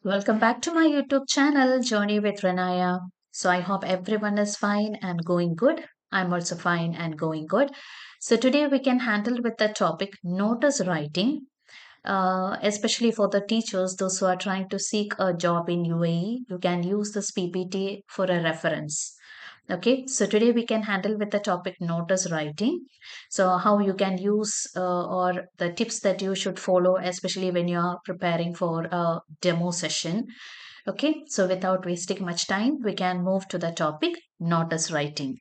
Welcome back to my YouTube channel, Journey with Ranaya. So, I hope everyone is fine and going good. I'm also fine and going good. So, today we can handle with the topic notice writing, especially for the teachers, those who are trying to seek a job in UAE. You can use this PPT for a reference. Okay, so today we can handle with the topic notice writing. So, how you can use or the tips that you should follow, especially when you are preparing for a demo session. Okay, so without wasting much time, we can move to the topic notice writing.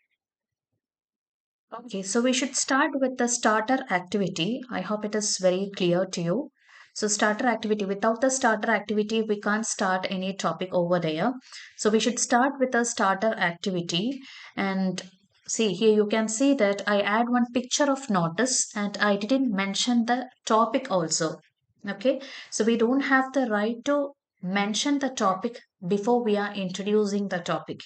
Okay, so we should start with the starter activity. I hope it is very clear to you. So, starter activity, without the starter activity, we can't start any topic over there. So, we should start with a starter activity. And see, here you can see that I add one picture of notice and I didn't mention the topic also. Okay, so we don't have the right to mention the topic before we are introducing the topic.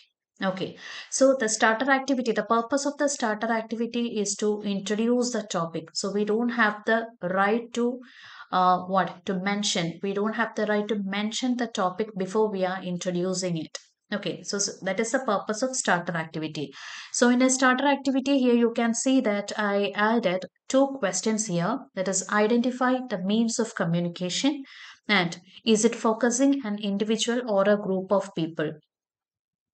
Okay, so the starter activity, the purpose of the starter activity is to introduce the topic. So we don't have the right to what to mention. We don't have the right to mention the topic before we are introducing it. Okay, so that is the purpose of starter activity. So in a starter activity here, you can see that I added two questions here. That is, identify the means of communication and is it focusing an individual or a group of people.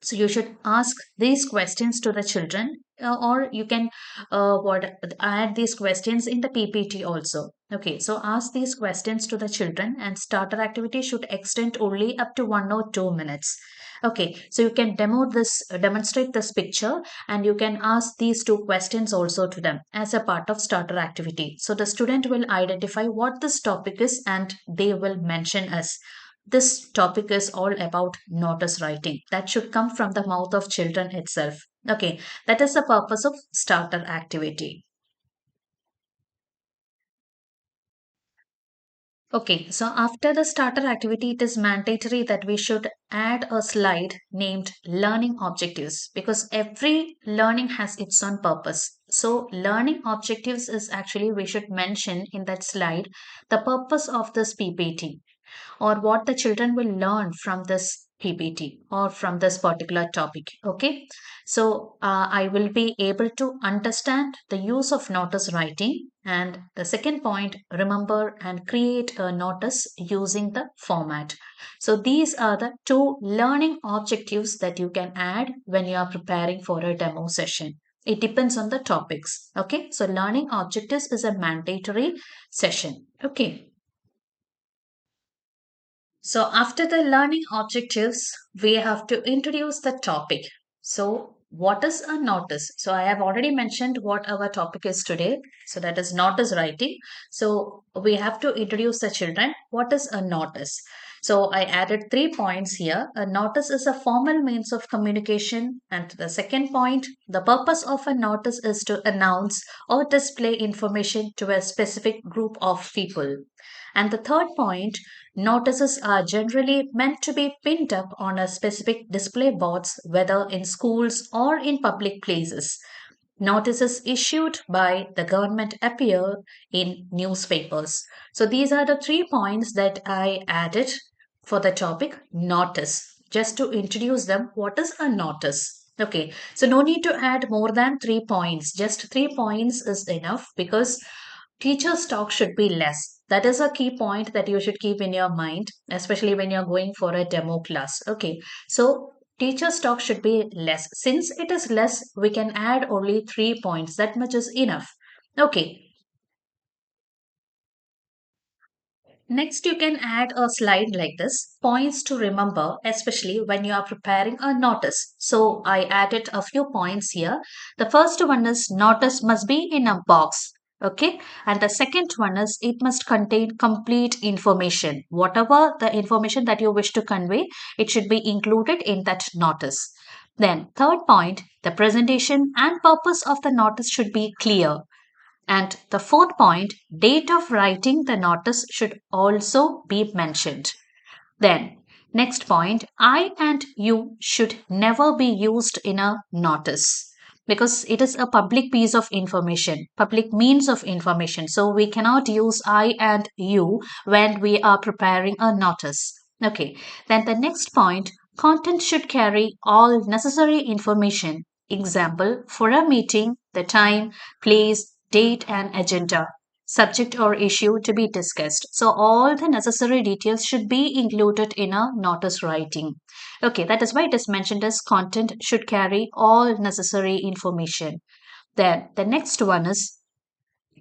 So you should ask these questions to the children, or you can what add these questions in the PPT also. Okay, so ask these questions to the children, and starter activity should extend only up to 1 or 2 minutes. Okay, so you can demonstrate this picture, and you can ask these two questions also to them as a part of starter activity. So the student will identify what this topic is, and they will mention us. This topic is all about notice writing. That should come from the mouth of children itself. Okay, that is the purpose of starter activity. Okay, so after the starter activity, it is mandatory that we should add a slide named learning objectives because every learning has its own purpose. So, learning objectives is actually we should mention in that slide the purpose of this PPT or what the children will learn from this PPT or from this particular topic. Okay, so I will be able to understand the use of notice writing. And the second point, remember and create a notice using the format. So these are the two learning objectives that you can add when you are preparing for a demo session. It depends on the topics. Okay, so learning objectives is a mandatory session. Okay. So, after the learning objectives, we have to introduce the topic. So, what is a notice? So, I have already mentioned what our topic is today. So, that is notice writing. So, we have to introduce the children. What is a notice? So, I added 3 points here. A notice is a formal means of communication. And the second point, the purpose of a notice is to announce or display information to a specific group of people. And the third point, notices are generally meant to be pinned up on a specific display boards, whether in schools or in public places. Notices issued by the government appear in newspapers. So these are the 3 points that I added for the topic notice. Just to introduce them, what is a notice? Okay, so no need to add more than 3 points. Just 3 points is enough because teacher's talk should be less. That is a key point that you should keep in your mind, especially when you're going for a demo class. Okay, so teacher's talk should be less. Since it is less, we can add only 3 points. That much is enough. Okay, next, you can add a slide like this, points to remember, especially when you are preparing a notice. So I added a few points here. The first one is notice must be in a box. Okay, and the second one is it must contain complete information. Whatever the information that you wish to convey, it should be included in that notice. Then, third point, the presentation and purpose of the notice should be clear. And the fourth point, date of writing the notice should also be mentioned. Then, next point, I and you should never be used in a notice. because it is a public piece of information, public means of information. So we cannot use I and you when we are preparing a notice. Okay, then the next point, content should carry all necessary information. Example, for a meeting, the time, place, date, and agenda, subject or issue to be discussed. So all the necessary details should be included in a notice writing. Okay, that is why it is mentioned as content should carry all necessary information. Then the next one is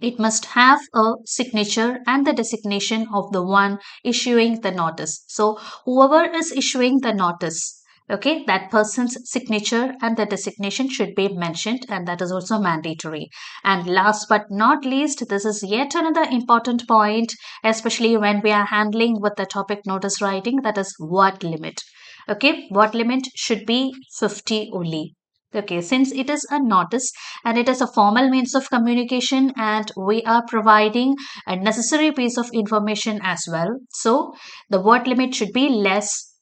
it must have a signature and the designation of the one issuing the notice. So, whoever is issuing the notice, okay, that person's signature and the designation should be mentioned, and that is also mandatory. And last but not least, this is yet another important point, especially when we are handling with the topic notice writing, that is word limit. Okay, word limit should be 50 only. Okay, since it is a notice and it is a formal means of communication and we are providing a necessary piece of information as well. So the word limit should be less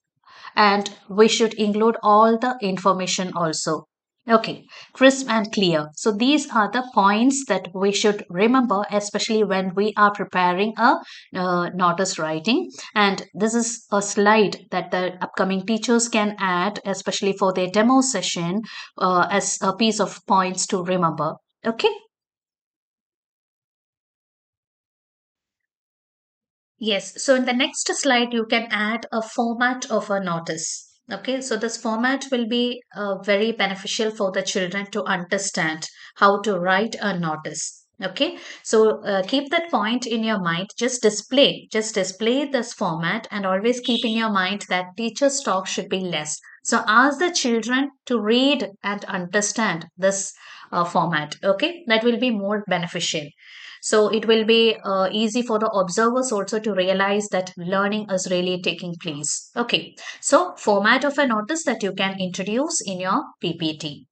and we should include all the information also. Okay, crisp and clear. So these are the points that we should remember, especially when we are preparing a notice writing. And this is a slide that the upcoming teachers can add, especially for their demo session, as a piece of points to remember. Okay. Yes, so in the next slide, you can add a format of a notice. Okay, so this format will be very beneficial for the children to understand how to write a notice. Okay, so keep that point in your mind. Just display this format, and always keep in your mind that teacher's talk should be less. So ask the children to read and understand this format. Okay, that will be more beneficial. So it will be easy for the observers also to realize that learning is really taking place. Okay, so format of a notice that you can introduce in your PPT.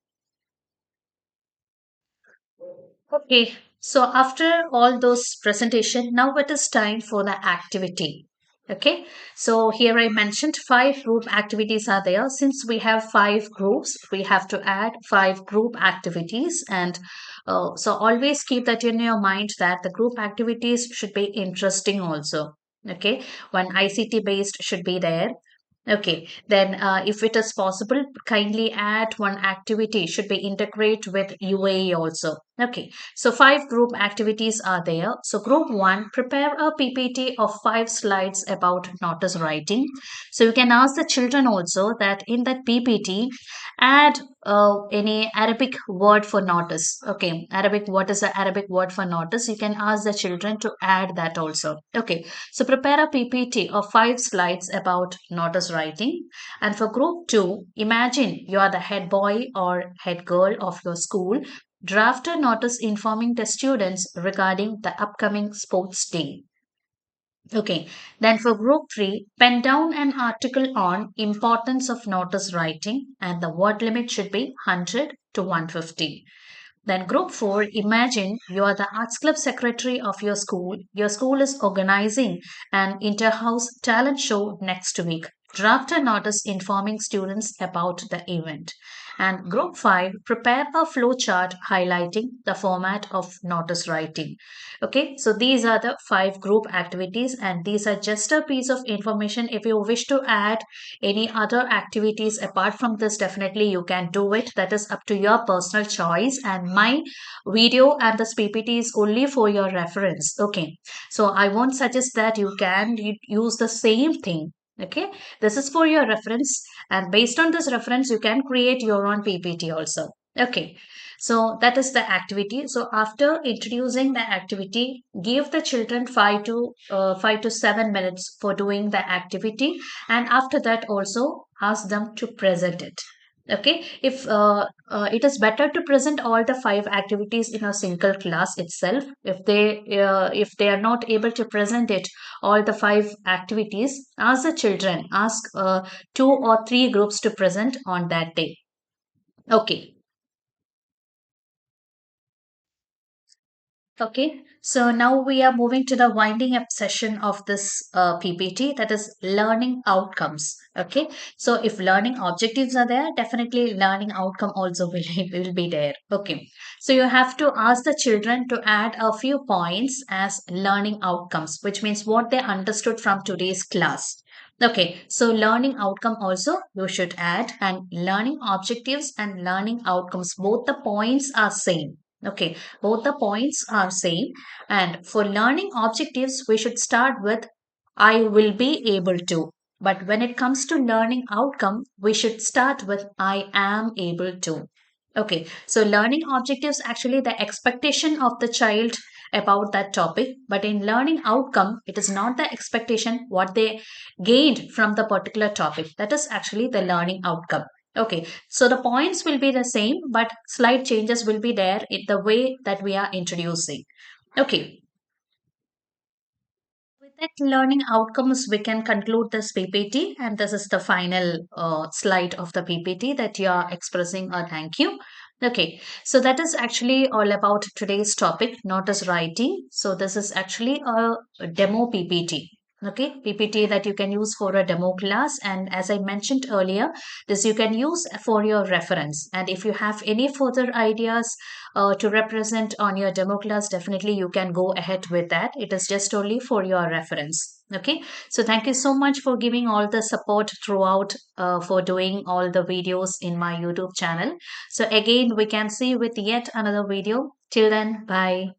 Okay, so after all those presentation, now it is time for the activity. Okay, so here I mentioned five group activities are there. Since we have five groups, we have to add five group activities. And so always keep that in your mind that the group activities should be interesting also. Okay, one ICT based should be there. Okay, then if it is possible, kindly add one activity should be integrate with UAE also. Okay, so five group activities are there. So group one, prepare a PPT of five slides about notice writing. So you can ask the children also that in that PPT, add any Arabic word for notice. Okay, Arabic, what is the Arabic word for notice? You can ask the children to add that also. Okay, so prepare a PPT of five slides about notice writing. And for group two, imagine you are the head boy or head girl of your school. Draft a notice informing the students regarding the upcoming sports day. Okay, then for group three, pen down an article on importance of notice writing and the word limit should be 100 to 150. Then group 4, imagine you are the arts club secretary of your school. Your school is organizing an inter-house talent show next week. Draft a notice informing students about the event. And group 5, prepare a flow chart highlighting the format of notice writing. Okay, so these are the five group activities, and these are just a piece of information. If you wish to add any other activities apart from this, definitely you can do it. That is up to your personal choice, and my video and this PPT is only for your reference. Okay, so I won't suggest that you can use the same thing. Okay, this is for your reference, and based on this reference you can create your own PPT also. Okay, so that is the activity. So after introducing the activity, give the children 5 to 7 minutes for doing the activity, and after that also ask them to present it. Okay, if it is better to present all the five activities in a single class itself. If they are not able to present it all the five activities, ask the children, ask two or three groups to present on that day. Okay. Okay, So now we are moving to the winding up session of this PPT, that is learning outcomes. Okay, so if learning objectives are there, definitely learning outcome also will be there. Okay, so you have to ask the children to add a few points as learning outcomes, which means what they understood from today's class. Okay, so learning outcome also you should add, and learning objectives and learning outcomes, both the points are same. Okay, both the points are same, and for learning objectives, we should start with I will be able to. But when it comes to learning outcome, we should start with I am able to. Okay, so learning objectives actually the expectation of the child about that topic, but in learning outcome, it is not the expectation what they gained from the particular topic. That is actually the learning outcome. Okay, so the points will be the same, but slight changes will be there in the way that we are introducing. Okay, with that learning outcomes, we can conclude this PPT, and this is the final slide of the PPT that you are expressing a thank you. Okay, so that is actually all about today's topic, notice writing. So this is actually a demo PPT. Okay, PPT that you can use for a demo class, and as I mentioned earlier, this you can use for your reference. And if you have any further ideas to represent on your demo class, definitely you can go ahead with that. It is just only for your reference. Okay, so thank you so much for giving all the support throughout for doing all the videos in my YouTube channel. So again, we can see with yet another video. Till then, bye.